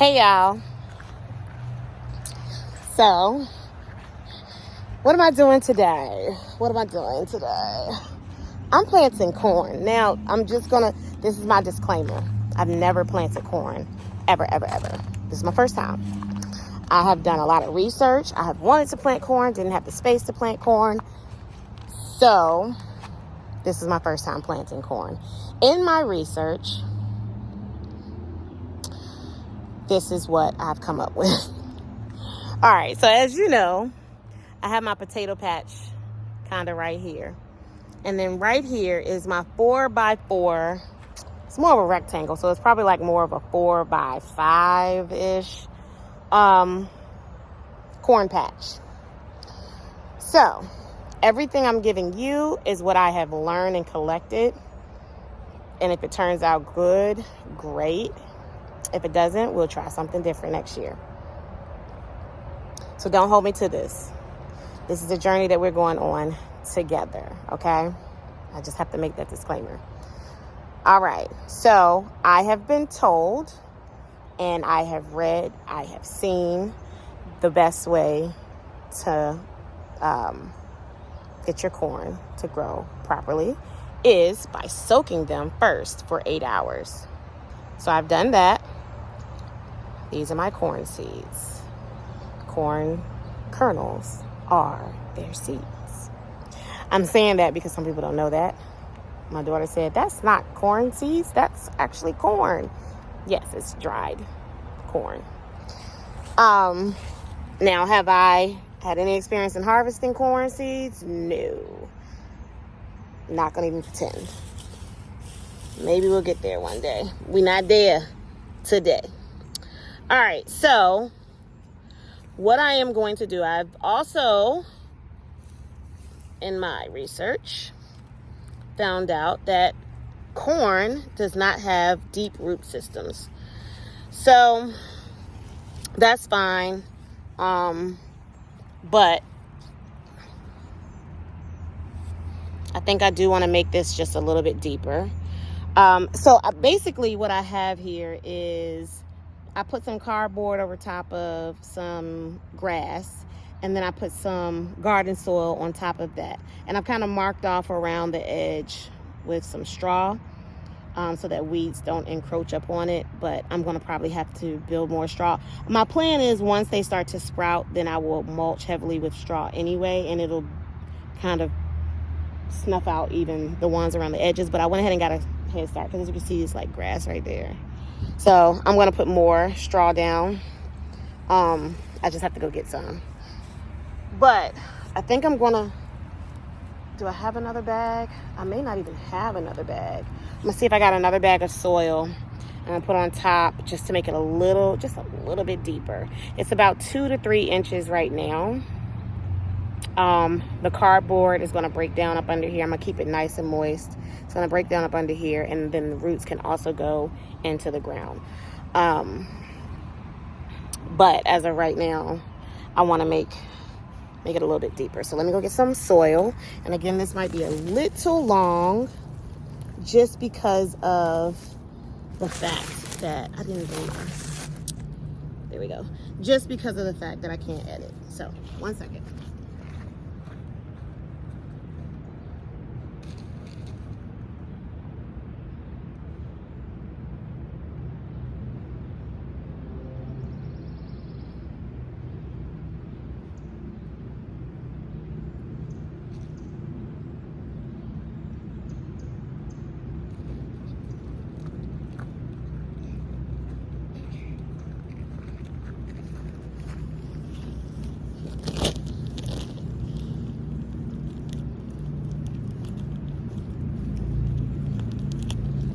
Hey y'all. So, what am I doing today? I'm planting corn. Now, this is my disclaimer. I've never planted corn. Ever. This is my first time. I have done a lot of research. I have wanted to plant corn, didn't have the space to plant corn. So, this is my first time planting corn. In my research, this is what I've come up with. All right, so as you know, I have my potato patch kind of right here. And then right here is my 4x4. It's more of a rectangle, so it's probably like more of a 4x5-ish corn patch. So, everything I'm giving you is what I have learned and collected. And if it turns out good, great. If it doesn't, we'll try something different next year. So don't hold me to this. This is a journey that we're going on together, okay? I just have to make that disclaimer. All right, so I have been told, and I have read, I have seen the best way to get your corn to grow properly is by soaking them first for 8 hours. So I've done that. These are my corn seeds. Corn kernels are their seeds. I'm saying that because some people don't know that. My daughter said, that's not corn seeds, that's actually corn. Yes, it's dried corn. Now, have I had any experience in harvesting corn seeds? No. Not gonna even pretend. Maybe we'll get there one day. We're not there today. All right, so what I am going to do, I've also, in my research, found out that corn does not have deep root systems. So that's fine. But I think I do want to make this just a little bit deeper. Basically what I have here is I put some cardboard over top of some grass, and then I put some garden soil on top of that. And I've kind of marked off around the edge with some straw so that weeds don't encroach up on it. But I'm going to probably have to build more straw. My plan is once they start to sprout, then I will mulch heavily with straw anyway, and it'll kind of snuff out even the ones around the edges. But I went ahead and got a head start because as you can see, it's like grass right there. So I'm going to put more straw down. I just have to go get some. But I think I'm going to... Do I have another bag? I may not even have another bag. I'm going to see if I got another bag of soil. I'm going to put on top just to make it just a little bit deeper. It's about 2 to 3 inches right now. The cardboard is going to break down up under here. I'm going to keep it nice and moist. It's going to break down up under here, and then the roots can also go into the ground. But as of right now, I want to make it a little bit deeper. So let me go get some soil. And again, this might be a little long just because of the fact that I didn't bring my... There we go. Just because of the fact that I can't edit. So, 1 second.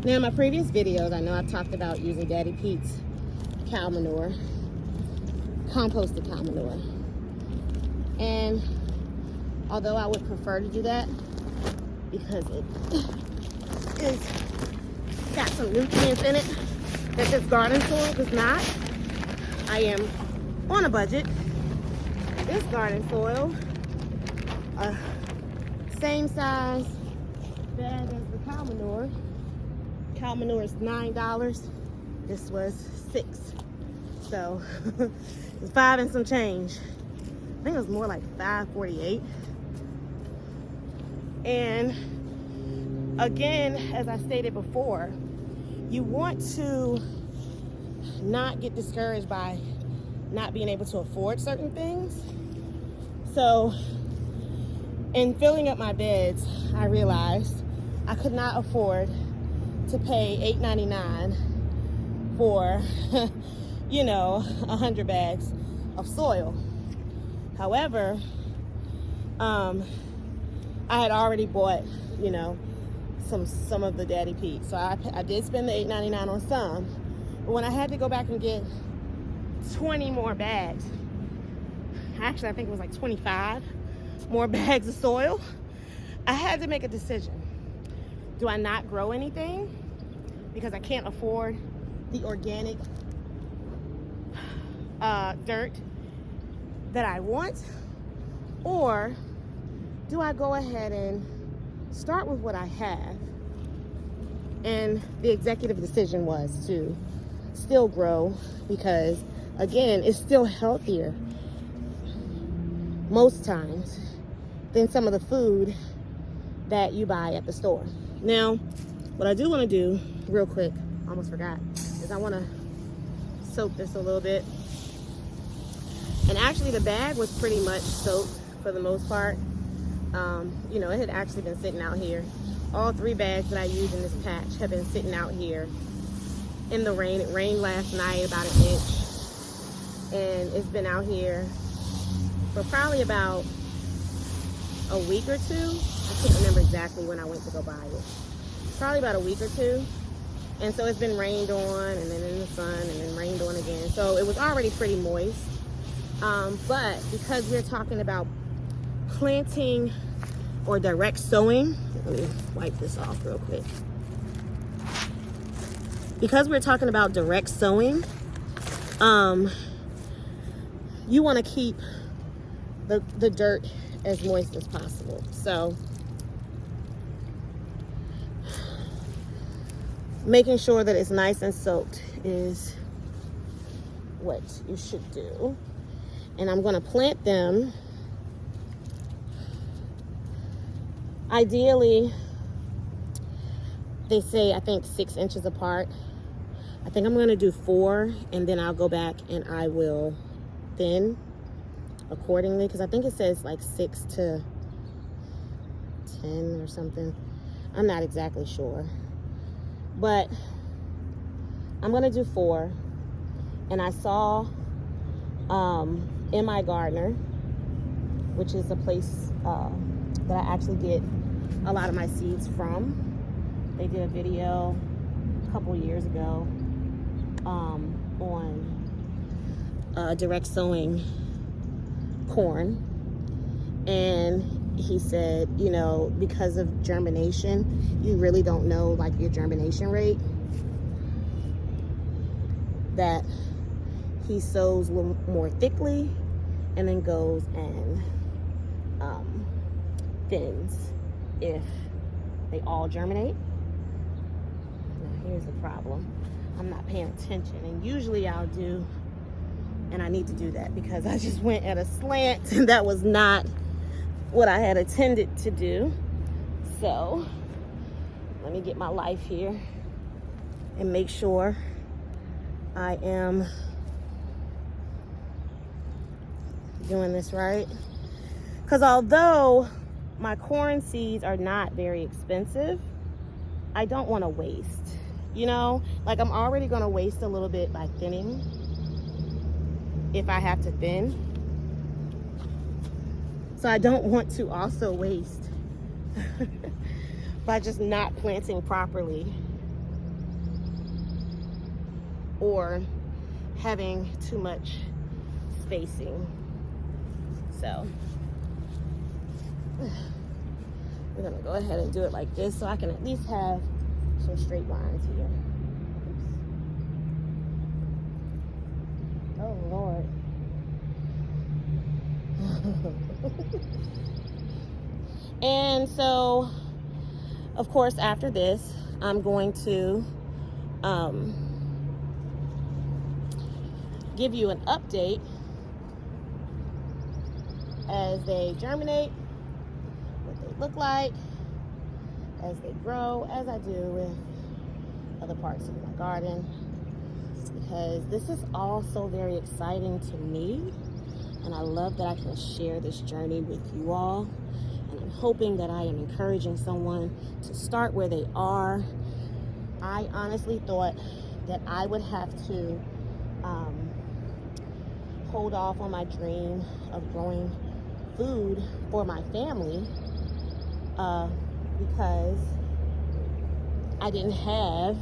Now, in my previous videos, I know I've talked about using Daddy Pete's cow manure, composted cow manure. And although I would prefer to do that because it is got some nutrients in it that this garden soil does not, I am on a budget. This garden soil, same size bag as the cow manure. Cow manure is $9. This was $6. So it's 5 and some change. I think it was more like 5.48. And again, as I stated before, you want to not get discouraged by not being able to afford certain things. So in filling up my beds, I realized I could not afford to pay $8.99 for, you know, 100 bags of soil. However, I had already bought, you know, some of the Daddy Pete. So I did spend the $8.99 on some. But when I had to go back and get 20 more bags, actually I think it was like 25 more bags of soil, I had to make a decision. Do I not grow anything because I can't afford the organic dirt that I want? Or do I go ahead and start with what I have? And the executive decision was to still grow because, again, it's still healthier most times than some of the food that you buy at the store. Now, what I do want to do real quick, almost forgot, is I want to soak this a little bit. And actually the bag was pretty much soaked for the most part. You know, it had actually been sitting out here. All 3 bags that I used in this patch have been sitting out here in the rain. It rained last night about 1 inch, and it's been out here for probably about a week or 2. I can't remember exactly when I went to go buy it. Probably about a week or 2. And so it's been rained on, and then in the sun, and then rained on again. So it was already pretty moist. But because we're talking about planting or direct sowing, let me wipe this off real quick. Because we're talking about direct sowing, you want to keep the dirt as moist as possible. So making sure that it's nice and soaked is what you should do. And I'm going to plant them ideally, they say, I think 6 inches apart. I think I'm going to do 4, and then I'll go back and I will thin accordingly, because I think it says like 6 to 10 or something. I'm not exactly sure, but I'm going to do 4. And I saw in my gardener, which is a place that I actually get a lot of my seeds from. They did a video a couple years ago on direct sowing corn, and he said, you know, because of germination, you really don't know like your germination rate, that he sows a little more thickly and then goes and thins if they all germinate. Now here's the problem. I'm not paying attention, and usually I'll do, and I need to do that because I just went at a slant and that was not what I had intended to do. So let me get my life here and make sure I am doing this right. Because although my corn seeds are not very expensive, I don't want to waste. You know, like I'm already going to waste a little bit by thinning if I have to thin. So I don't want to also waste by just not planting properly or having too much spacing. So we're gonna go ahead and do it like this so I can at least have some straight lines here. Oops. Oh Lord. And so, of course, after this, I'm going to give you an update as they germinate, what they look like, as they grow, as I do with other parts of my garden, because this is all so very exciting to me, and I love that I can share this journey with you all. And I'm hoping that I am encouraging someone to start where they are. I honestly thought that I would have to hold off on my dream of growing food for my family because I didn't have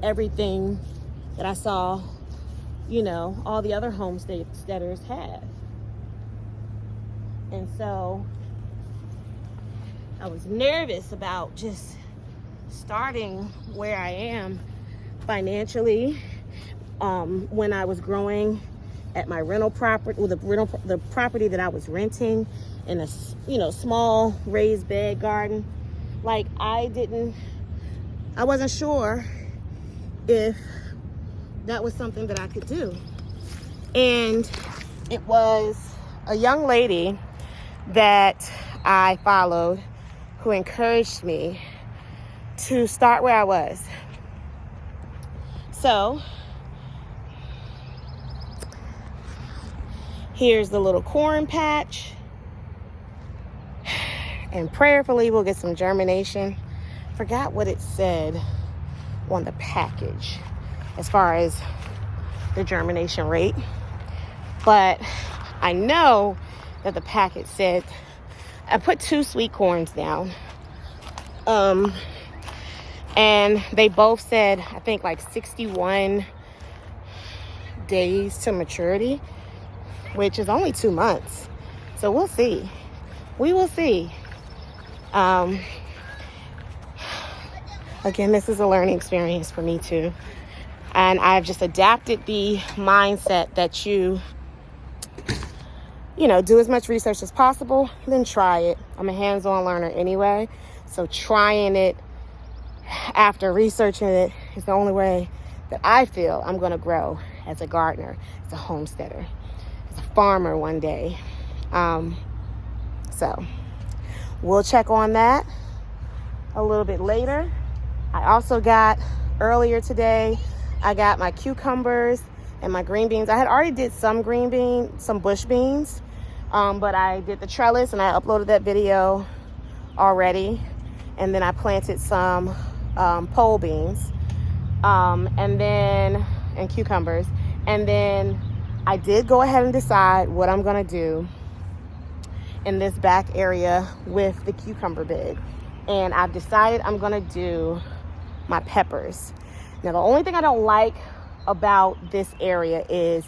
everything that I saw, you know, all the other homesteaders have. And so I was nervous about just starting where I am financially when I was growing at my rental property, the property that I was renting in a, you know, small raised bed garden. Like I wasn't sure if that was something that I could do. And it was a young lady that I followed who encouraged me to start where I was. So here's the little corn patch, and prayerfully we'll get some germination. Forgot what it said on the package as far as the germination rate, but I know that the packet said, I put 2 sweet corns down, and they both said, I think like 61 days to maturity, which is only 2 months. So we'll see. We will see. Again, this is a learning experience for me too. And I've just adapted the mindset that you know, do as much research as possible, then try it. I'm a hands-on learner anyway. So trying it after researching it is the only way that I feel I'm going to grow as a gardener, as a homesteader, as a farmer one day. So we'll check on that a little bit later. I also got, earlier today, I got my cucumbers and my green beans. I had already did some bush beans, but I did the trellis and I uploaded that video already. And then I planted some pole beans and cucumbers. And then I did go ahead and decide what I'm gonna do in this back area with the cucumber bed. And I've decided I'm gonna do my peppers. Now, the only thing I don't like about this area is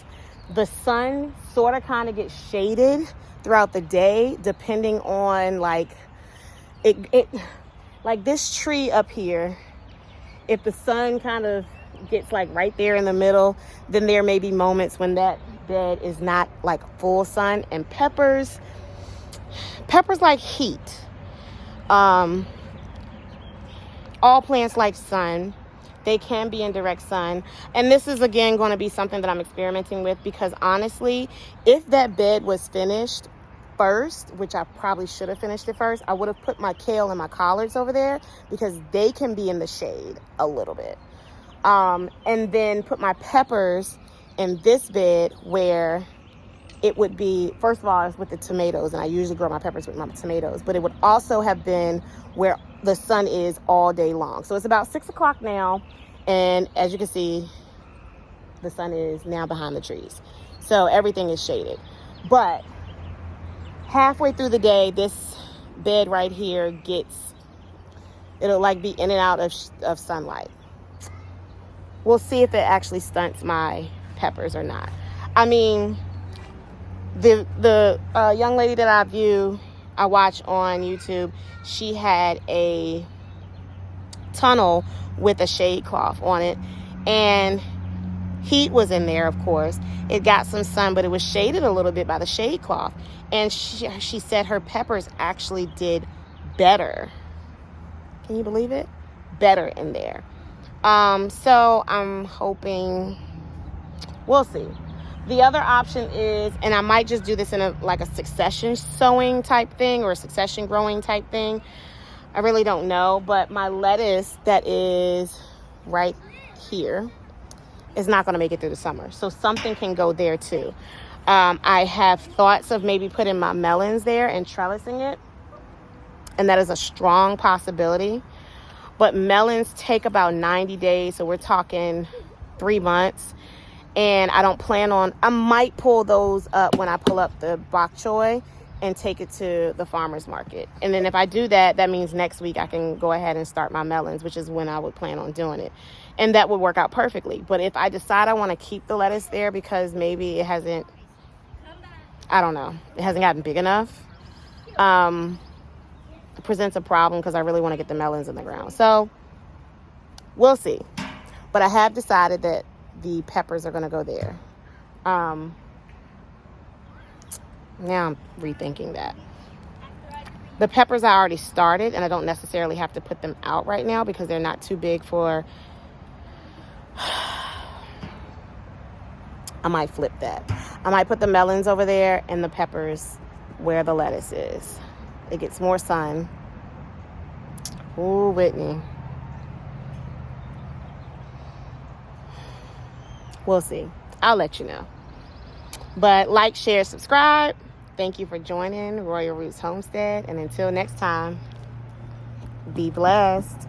the sun sort of kind of gets shaded throughout the day, depending on like like this tree up here. If the sun kind of gets like right there in the middle, then there may be moments when that bed is not like full sun. And peppers like heat. All plants like sun. They can be in direct sun. And this is, again, going to be something that I'm experimenting with, because honestly, if that bed was finished first, which I probably should have finished it first, I would have put my kale and my collards over there because they can be in the shade a little bit. And then put my peppers in this bed where it would be, first of all, it's with the tomatoes, and I usually grow my peppers with my tomatoes, but it would also have been where the sun is all day long. So it's about 6 o'clock now, and as you can see, the sun is now behind the trees. So everything is shaded. But halfway through the day, this bed right here it'll like be in and out of sunlight. We'll see if it actually stunts my peppers or not. I mean, the young lady that I watch on YouTube, she had a tunnel with a shade cloth on it, and heat was in there, of course. It got some sun, but it was shaded a little bit by the shade cloth. And she said her peppers actually did better. Can you believe it? Better in there. So I'm hoping We'll see. The other option is, and I might just do this in like a succession sowing type thing or a succession growing type thing. I really don't know, but my lettuce that is right here is not going to make it through the summer. So something can go there too. I have thoughts of maybe putting my melons there and trellising it. And that is a strong possibility. But melons take about 90 days. So we're talking 3 months. And I don't plan on, I might pull those up when I pull up the bok choy and take it to the farmer's market. And then if I do that, that means next week I can go ahead and start my melons, which is when I would plan on doing it. And that would work out perfectly. But if I decide I want to keep the lettuce there because maybe it hasn't, I don't know, it hasn't gotten big enough, it presents a problem because I really want to get the melons in the ground. So we'll see. But I have decided that the peppers are going to go there. Now I'm rethinking that. The peppers I already started, and I don't necessarily have to put them out right now because they're not too big for... I might flip that. I might put the melons over there and the peppers where the lettuce is. It gets more sun. Ooh, Whitney. We'll see. I'll let you know. But like, share, subscribe. Thank you for joining Royal Roots Homestead. And until next time, be blessed.